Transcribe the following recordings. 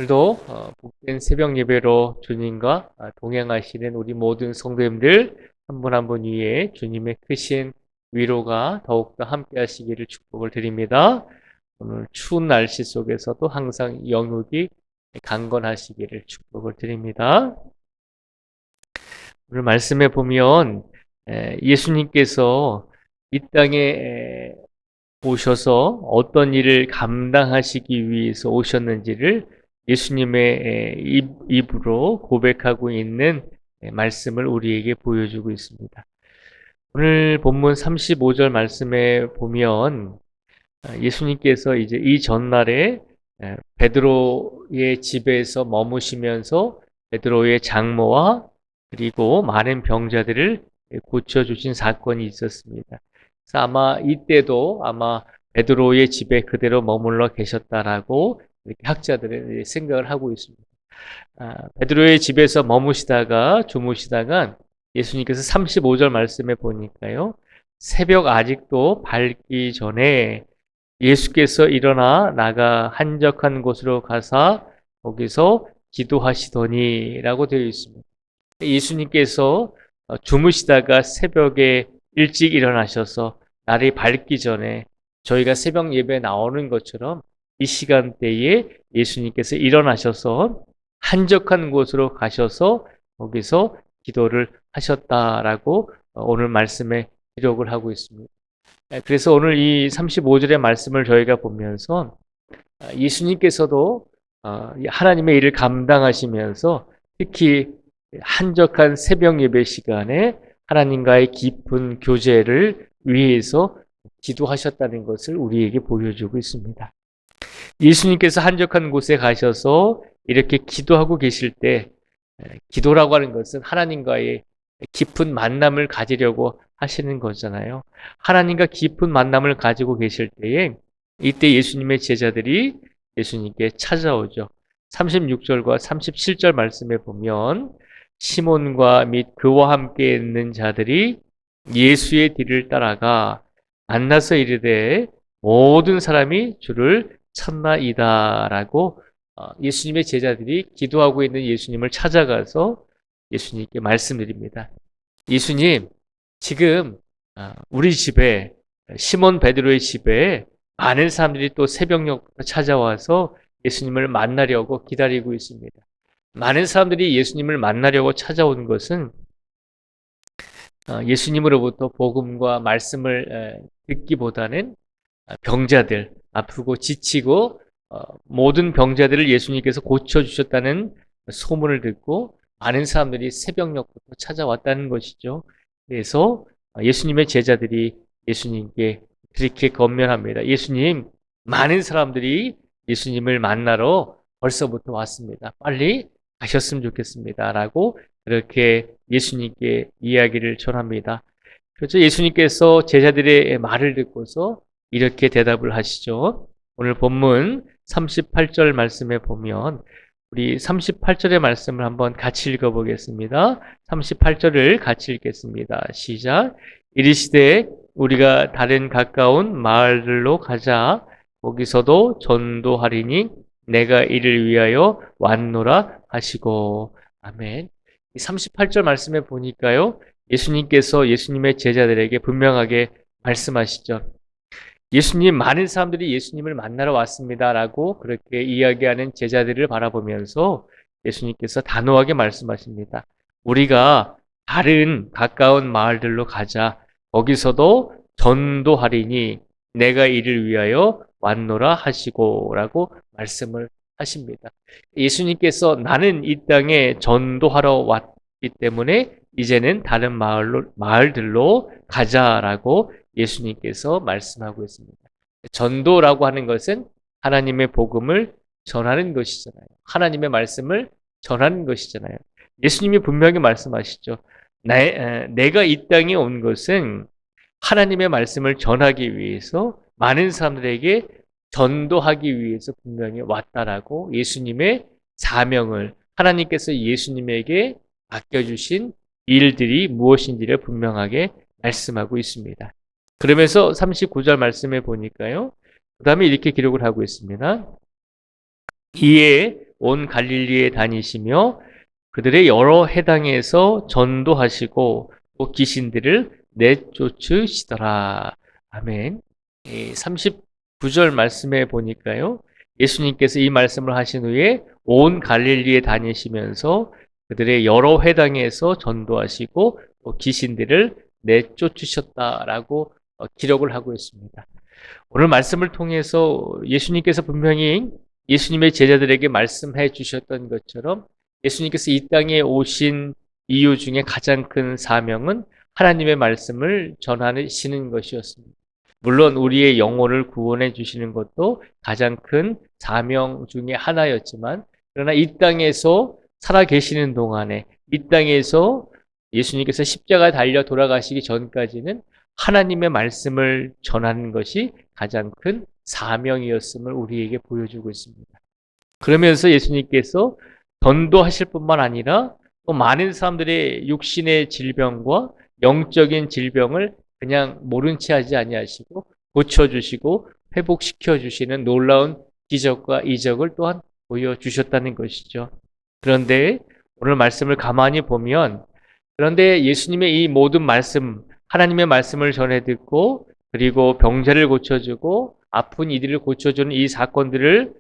오늘도 복된 새벽 예배로 주님과 동행하시는 우리 모든 성도님들 한 분 한 분 위에 주님의 크신 위로가 더욱더 함께 하시기를 축복을 드립니다. 오늘 추운 날씨 속에서도 항상 영육이 강건하시기를 축복을 드립니다. 오늘 말씀에 보면 예수님께서 이 땅에 오셔서 어떤 일을 감당하시기 위해서 오셨는지를 예수님의 입으로 고백하고 있는 말씀을 우리에게 보여주고 있습니다. 오늘 본문 35절 말씀에 보면 예수님께서 이제 이 전날에 베드로의 집에서 머무시면서 베드로의 장모와 그리고 많은 병자들을 고쳐주신 사건이 있었습니다. 그래서 아마 이때도 아마 베드로의 집에 그대로 머물러 계셨다라고 이렇게 학자들은 생각을 하고 있습니다. 베드로의 집에서 머무시다가 주무시다가 예수님께서 35절 말씀에 보니까요. 새벽 아직도 밝기 전에 예수께서 일어나 나가 한적한 곳으로 가사 거기서 기도하시더니라고 되어 있습니다. 예수님께서 주무시다가 새벽에 일찍 일어나셔서 날이 밝기 전에 저희가 새벽 예배에 나오는 것처럼 이 시간대에 예수님께서 일어나셔서 한적한 곳으로 가셔서 거기서 기도를 하셨다라고 오늘 말씀에 기록을 하고 있습니다. 그래서 오늘 이 35절의 말씀을 저희가 보면서 예수님께서도 하나님의 일을 감당하시면서 특히 한적한 새벽 예배 시간에 하나님과의 깊은 교제를 위해서 기도하셨다는 것을 우리에게 보여주고 있습니다. 예수님께서 한적한 곳에 가셔서 이렇게 기도하고 계실 때 기도라고 하는 것은 하나님과의 깊은 만남을 가지려고 하시는 거잖아요. 하나님과 깊은 만남을 가지고 계실 때에 이때 예수님의 제자들이 예수님께 찾아오죠. 36절과 37절 말씀에 보면 시몬과 및 그와 함께 있는 자들이 예수의 뒤를 따라가 만나서 이르되 모든 사람이 주를 찾나이다라고 예수님의 제자들이 기도하고 있는 예수님을 찾아가서 예수님께 말씀드립니다. 예수님, 지금 우리 집에 시몬 베드로의 집에 많은 사람들이 또 새벽녘부터 찾아와서 예수님을 만나려고 기다리고 있습니다. 많은 사람들이 예수님을 만나려고 찾아온 것은 예수님으로부터 복음과 말씀을 듣기보다는 병자들, 아프고 지치고 모든 병자들을 예수님께서 고쳐주셨다는 소문을 듣고 많은 사람들이 새벽녘부터 찾아왔다는 것이죠. 그래서 예수님의 제자들이 예수님께 그렇게 건면합니다. 예수님, 많은 사람들이 예수님을 만나러 벌써부터 왔습니다. 빨리 가셨으면 좋겠습니다. 라고 그렇게 예수님께 이야기를 전합니다. 그래서 예수님께서 제자들의 말을 듣고서 이렇게 대답을 하시죠. 오늘 본문 38절 말씀에 보면 우리 38절의 말씀을 한번 같이 읽어보겠습니다. 38절을 같이 읽겠습니다. 시작. 이르시되 우리가 다른 가까운 마을들로 가자. 거기서도 전도하리니 내가 이를 위하여 왔노라 하시고. 아멘. 38절 말씀에 보니까요. 예수님께서 예수님의 제자들에게 분명하게 말씀하시죠. 예수님, 많은 사람들이 예수님을 만나러 왔습니다라고 그렇게 이야기하는 제자들을 바라보면서 예수님께서 단호하게 말씀하십니다. 우리가 다른 가까운 마을들로 가자. 거기서도 전도하리니 내가 이를 위하여 왔노라 하시고 라고 말씀을 하십니다. 예수님께서 나는 이 땅에 전도하러 왔기 때문에 이제는 다른 마을들로 가자라고 예수님께서 말씀하고 있습니다. 전도라고 하는 것은 하나님의 복음을 전하는 것이잖아요. 하나님의 말씀을 전하는 것이잖아요. 예수님이 분명히 말씀하시죠. 내가 이 땅에 온 것은 하나님의 말씀을 전하기 위해서 많은 사람들에게 전도하기 위해서 분명히 왔다라고 예수님의 사명을 하나님께서 예수님에게 맡겨주신 일들이 무엇인지를 분명하게 말씀하고 있습니다. 그러면서 39절 말씀에 보니까요. 그 다음에 이렇게 기록을 하고 있습니다. 이에 온 갈릴리에 다니시며 그들의 여러 해당에서 전도하시고 또 귀신들을 내쫓으시더라. 아멘. 39절 말씀에 보니까요. 예수님께서 이 말씀을 하신 후에 온 갈릴리에 다니시면서 그들의 여러 회당에서 전도하시고 또 귀신들을 내쫓으셨다라고 기록을 하고 있습니다. 오늘 말씀을 통해서 예수님께서 분명히 예수님의 제자들에게 말씀해 주셨던 것처럼 예수님께서 이 땅에 오신 이유 중에 가장 큰 사명은 하나님의 말씀을 전하시는 것이었습니다. 물론 우리의 영혼을 구원해 주시는 것도 가장 큰 사명 중에 하나였지만 그러나 이 땅에서 살아 계시는 동안에 이 땅에서 예수님께서 십자가에 달려 돌아가시기 전까지는 하나님의 말씀을 전하는 것이 가장 큰 사명이었음을 우리에게 보여주고 있습니다. 그러면서 예수님께서 전도하실 뿐만 아니라 또 많은 사람들의 육신의 질병과 영적인 질병을 그냥 모른 채 하지 아니하시고 고쳐주시고 회복시켜주시는 놀라운 기적과 이적을 또한 보여주셨다는 것이죠. 그런데 오늘 말씀을 가만히 보면 그런데 예수님의 이 모든 말씀, 하나님의 말씀을 전해 듣고 그리고 병자를 고쳐주고 아픈 이들을 고쳐주는 이 사건들을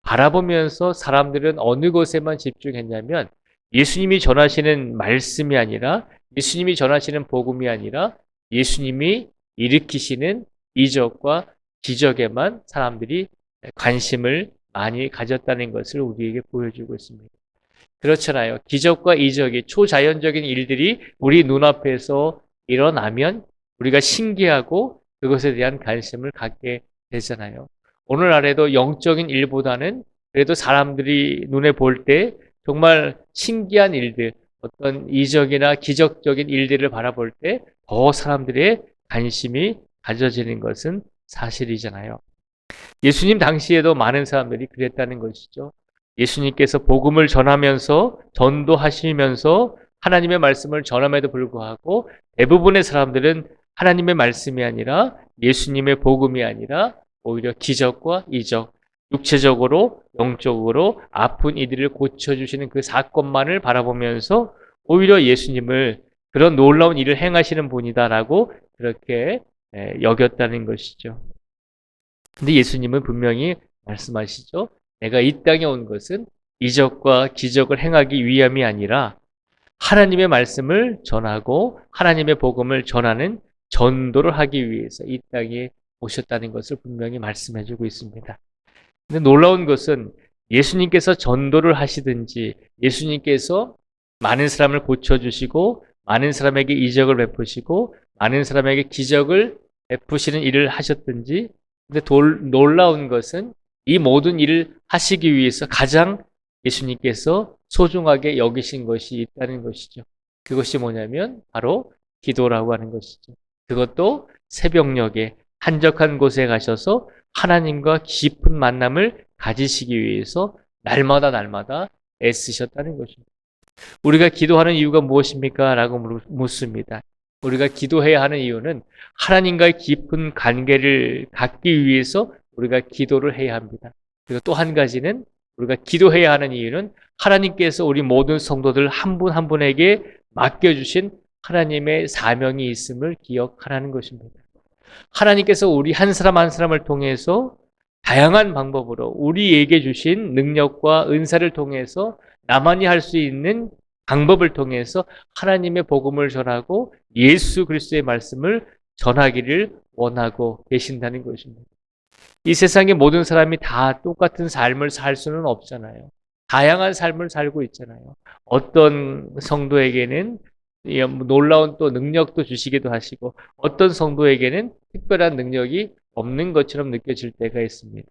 바라보면서 사람들은 어느 것에만 집중했냐면 예수님이 전하시는 말씀이 아니라 예수님이 전하시는 복음이 아니라 예수님이 일으키시는 이적과 기적에만 사람들이 관심을 많이 가졌다는 것을 우리에게 보여주고 있습니다. 그렇잖아요. 기적과 이적이 초자연적인 일들이 우리 눈앞에서 일어나면 우리가 신기하고 그것에 대한 관심을 갖게 되잖아요. 오늘날에도 영적인 일보다는 그래도 사람들이 눈에 볼 때 정말 신기한 일들, 어떤 이적이나 기적적인 일들을 바라볼 때 더 사람들의 관심이 가져지는 것은 사실이잖아요. 예수님 당시에도 많은 사람들이 그랬다는 것이죠. 예수님께서 복음을 전하면서 전도하시면서 하나님의 말씀을 전함에도 불구하고 대부분의 사람들은 하나님의 말씀이 아니라 예수님의 복음이 아니라 오히려 기적과 이적, 육체적으로 영적으로 아픈 이들을 고쳐주시는 그 사건만을 바라보면서 오히려 예수님을 그런 놀라운 일을 행하시는 분이다라고 그렇게 여겼다는 것이죠. 근데 예수님은 분명히 말씀하시죠. 내가 이 땅에 온 것은 이적과 기적을 행하기 위함이 아니라 하나님의 말씀을 전하고 하나님의 복음을 전하는 전도를 하기 위해서 이 땅에 오셨다는 것을 분명히 말씀해주고 있습니다. 근데 놀라운 것은 예수님께서 전도를 하시든지 예수님께서 많은 사람을 고쳐주시고 많은 사람에게 이적을 베푸시고 많은 사람에게 기적을 베푸시는 일을 하셨든지 근데 놀라운 것은 이 모든 일을 하시기 위해서 가장 예수님께서 소중하게 여기신 것이 있다는 것이죠. 그것이 뭐냐면 바로 기도라고 하는 것이죠. 그것도 새벽녘에 한적한 곳에 가셔서 하나님과 깊은 만남을 가지시기 위해서 날마다 애쓰셨다는 것입니다. 우리가 기도하는 이유가 무엇입니까? 라고 묻습니다. 우리가 기도해야 하는 이유는 하나님과의 깊은 관계를 갖기 위해서 우리가 기도를 해야 합니다. 그리고 또 한 가지는 우리가 기도해야 하는 이유는 하나님께서 우리 모든 성도들 한 분 한 분에게 맡겨주신 하나님의 사명이 있음을 기억하라는 것입니다. 하나님께서 우리 한 사람 한 사람을 통해서 다양한 방법으로 우리에게 주신 능력과 은사를 통해서 나만이 할 수 있는 방법을 통해서 하나님의 복음을 전하고 예수 그리스도의 말씀을 전하기를 원하고 계신다는 것입니다. 이 세상의 모든 사람이 다 똑같은 삶을 살 수는 없잖아요. 다양한 삶을 살고 있잖아요. 어떤 성도에게는 놀라운 또 능력도 주시기도 하시고 어떤 성도에게는 특별한 능력이 없는 것처럼 느껴질 때가 있습니다.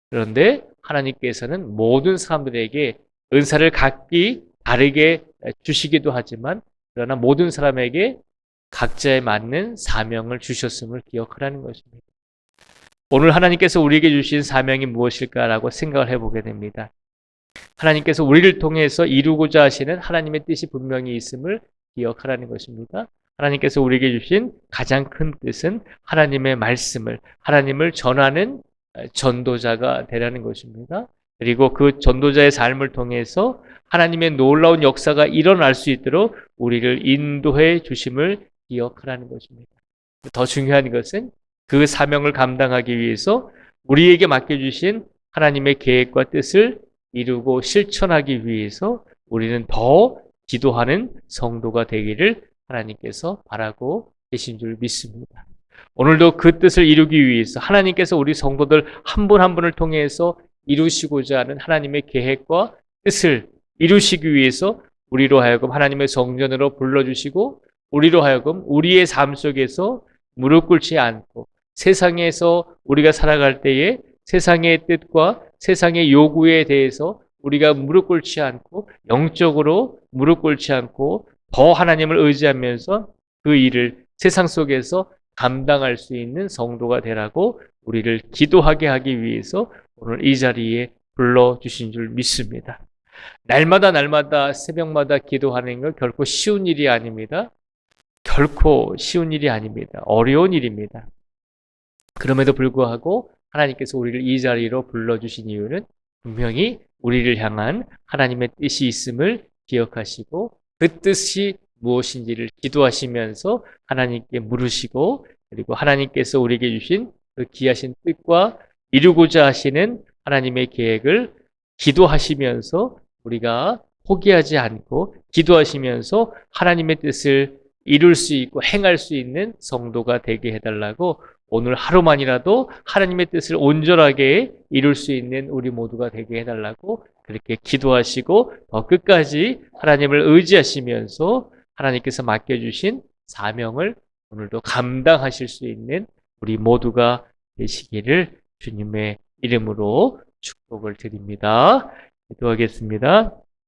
그런데 하나님께서는 모든 사람들에게 은사를 각기 다르게 주시기도 하지만 그러나 모든 사람에게 각자에 맞는 사명을 주셨음을 기억하라는 것입니다. 오늘 하나님께서 우리에게 주신 사명이 무엇일까라고 생각을 해보게 됩니다. 하나님께서 우리를 통해서 이루고자 하시는 하나님의 뜻이 분명히 있음을 기억하라는 것입니다. 하나님께서 우리에게 주신 가장 큰 뜻은 하나님의 말씀을, 하나님을 전하는 전도자가 되라는 것입니다. 그리고 그 전도자의 삶을 통해서 하나님의 놀라운 역사가 일어날 수 있도록 우리를 인도해 주심을 기억하라는 것입니다. 더 중요한 것은 그 사명을 감당하기 위해서 우리에게 맡겨주신 하나님의 계획과 뜻을 이루고 실천하기 위해서 우리는 더 기도하는 성도가 되기를 하나님께서 바라고 계신 줄 믿습니다. 오늘도 그 뜻을 이루기 위해서 하나님께서 우리 성도들 한 분 한 분을 통해서 이루시고자 하는 하나님의 계획과 뜻을 이루시기 위해서 우리로 하여금 하나님의 성전으로 불러주시고 우리로 하여금 우리의 삶 속에서 무릎 꿇지 않고 세상에서 우리가 살아갈 때에 세상의 뜻과 세상의 요구에 대해서 우리가 무릎 꿇지 않고 영적으로 무릎 꿇지 않고 더 하나님을 의지하면서 그 일을 세상 속에서 감당할 수 있는 성도가 되라고 우리를 기도하게 하기 위해서 오늘 이 자리에 불러주신 줄 믿습니다. 날마다 새벽마다 기도하는 건 결코 쉬운 일이 아닙니다. 결코 쉬운 일이 아닙니다. 어려운 일입니다. 그럼에도 불구하고 하나님께서 우리를 이 자리로 불러주신 이유는 분명히 우리를 향한 하나님의 뜻이 있음을 기억하시고 그 뜻이 무엇인지를 기도하시면서 하나님께 물으시고 그리고 하나님께서 우리에게 주신 그 귀하신 뜻과 이루고자 하시는 하나님의 계획을 기도하시면서 우리가 포기하지 않고 기도하시면서 하나님의 뜻을 이룰 수 있고 행할 수 있는 성도가 되게 해달라고 오늘 하루만이라도 하나님의 뜻을 온전하게 이룰 수 있는 우리 모두가 되게 해달라고 그렇게 기도하시고 더 끝까지 하나님을 의지하시면서 하나님께서 맡겨주신 사명을 오늘도 감당하실 수 있는 우리 모두가 되시기를 주님의 이름으로 축복을 드립니다. 기도하겠습니다.